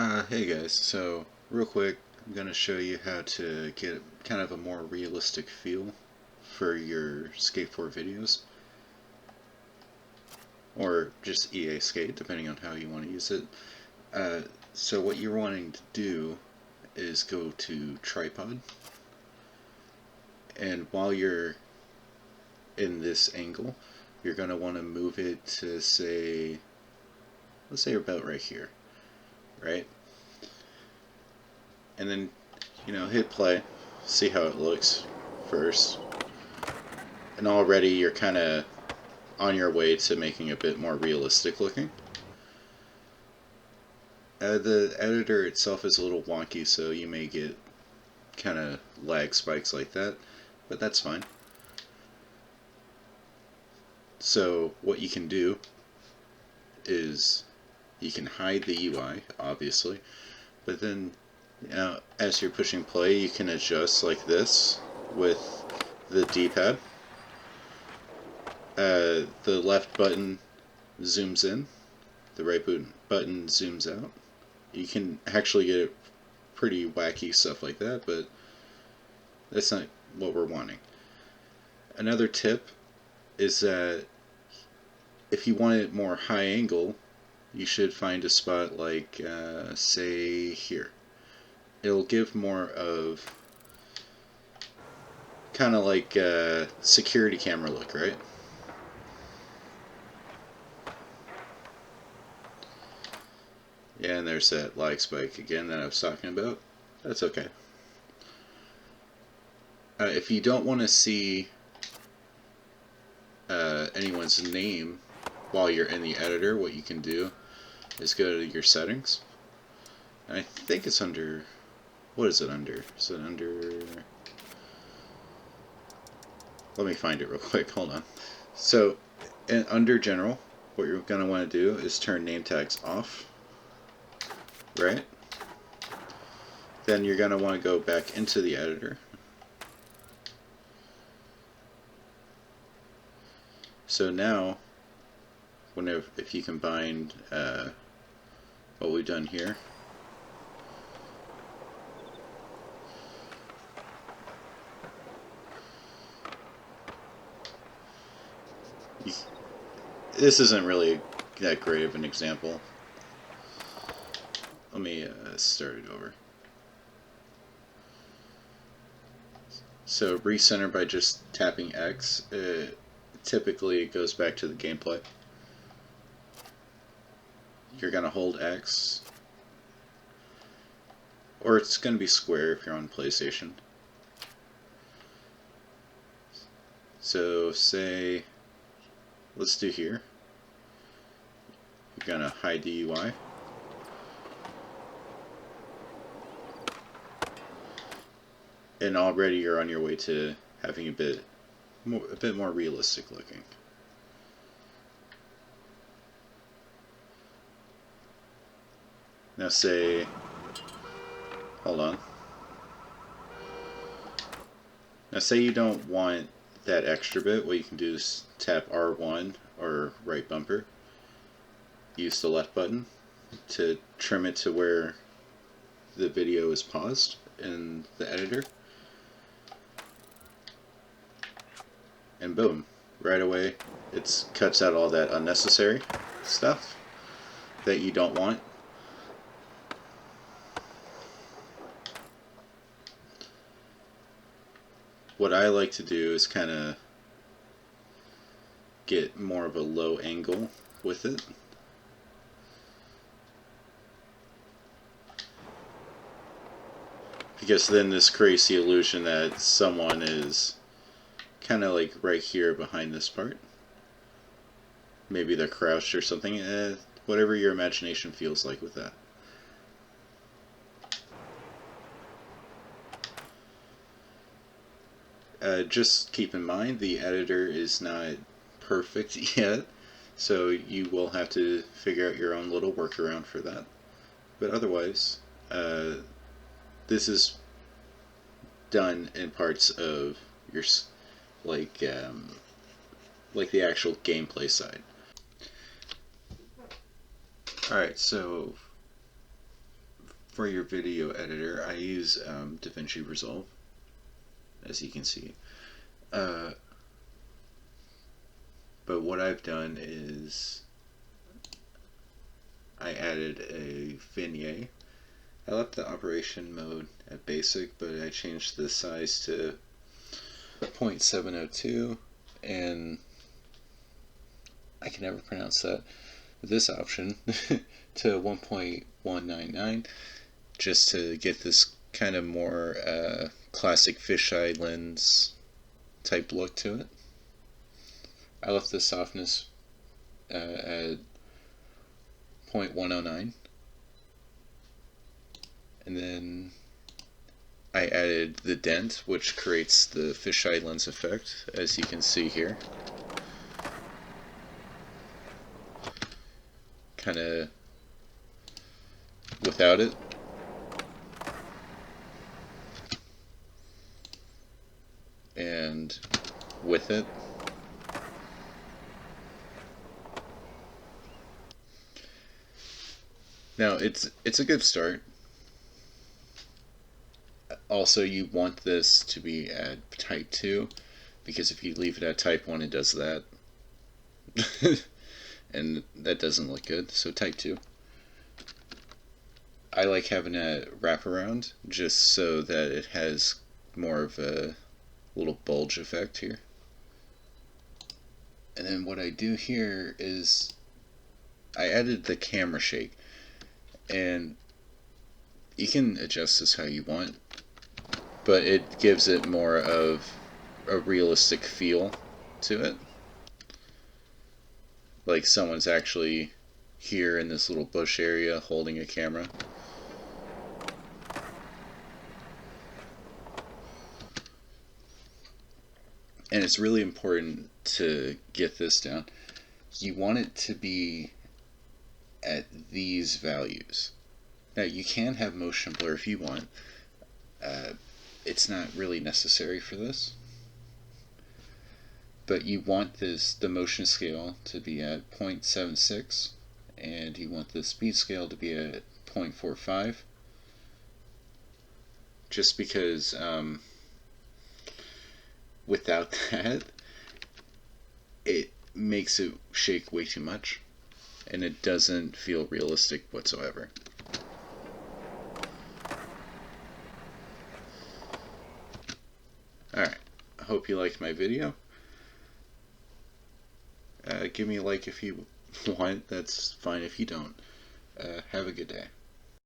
Hey guys, so real quick, I'm going to show you how to get kind of a more realistic feel for your skateboard videos, or just EA Skate, depending on how you want to use it. Uh, so what you're wanting to do is go to Tripod, and while you're in this angle, you're going to want to move it to say, let's say about right here, right? And then, hit play, see how it looks first. And already you're kind of on your way to making it a bit more realistic looking. The editor itself is a little wonky, so you may get kind of lag spikes like that, but that's fine. So what you can do is you can hide the UI, obviously, but then as you're pushing play, you can adjust like this with the D-pad. The left button zooms in, the right button zooms out. You can actually get pretty wacky stuff like that, but that's not what we're wanting. Another tip is that if you want it more high angle, you should find a spot like, say, here. It'll give more of kind of like a security camera look, right? Yeah, and there's that lag spike again that I was talking about. That's okay. If you don't want to see anyone's name while you're in the editor, what you can do is go to your settings. And I think it's under, what is it under? Is it under, let me find it real quick, hold on. So, under general, what you're going to want to do is turn name tags off, right? Then you're going to want to go back into the editor. So now, if you combine what we've done here, this isn't really that great of an example. Let me start it over. So recenter by just tapping X, typically it goes back to the gameplay. You're going to hold X, or it's going to be square if you're on PlayStation. So say, let's do here. You're going to hide the UI. And already you're on your way to having a bit more realistic looking. Now say, hold on. Now say you don't want that extra bit, what you can do is tap R1 or right bumper. Use the left button to trim it to where the video is paused in the editor. And boom, right away it cuts out all that unnecessary stuff that you don't want. What I like to do is kind of get more of a low angle with it. Because then this creates the illusion that someone is kind of like right here behind this part. Maybe they're crouched or something. Whatever your imagination feels like with that. Just keep in mind the editor is not perfect yet, so you will have to figure out your own little workaround for that. But otherwise, this is done in parts of your like the actual gameplay side. Alright, so for your video editor, I use DaVinci Resolve, as you can see. But what I've done is I added a vignette. I left the operation mode at basic, but I changed the size to 0.702, and I can never pronounce that, this option to 1.199, just to get this kind of more classic fisheye lens type look to it. I left the softness at 0.109, and then I added the dent, which creates the fisheye lens effect, as you can see here. Kind of without it. And with it. Now it's a good start. Also, you want this to be at type 2, because if you leave it at type 1, it does that. And that doesn't look good, so type 2. I like having a wraparound just so that it has more of a little bulge effect here. And then what I do here is I added the camera shake, and you can adjust this how you want, but it gives it more of a realistic feel to it. Like someone's actually here in this little bush area holding a camera. And it's really important to get this down. You want it to be at these values. Now you can have motion blur if you want. It's not really necessary for this. But you want the motion scale to be at 0.76, and you want the speed scale to be at 0.45. Just because without that, it makes it shake way too much, and it doesn't feel realistic whatsoever. Alright, I hope you liked my video. Give me a like if you want, that's fine if you don't. Have a good day.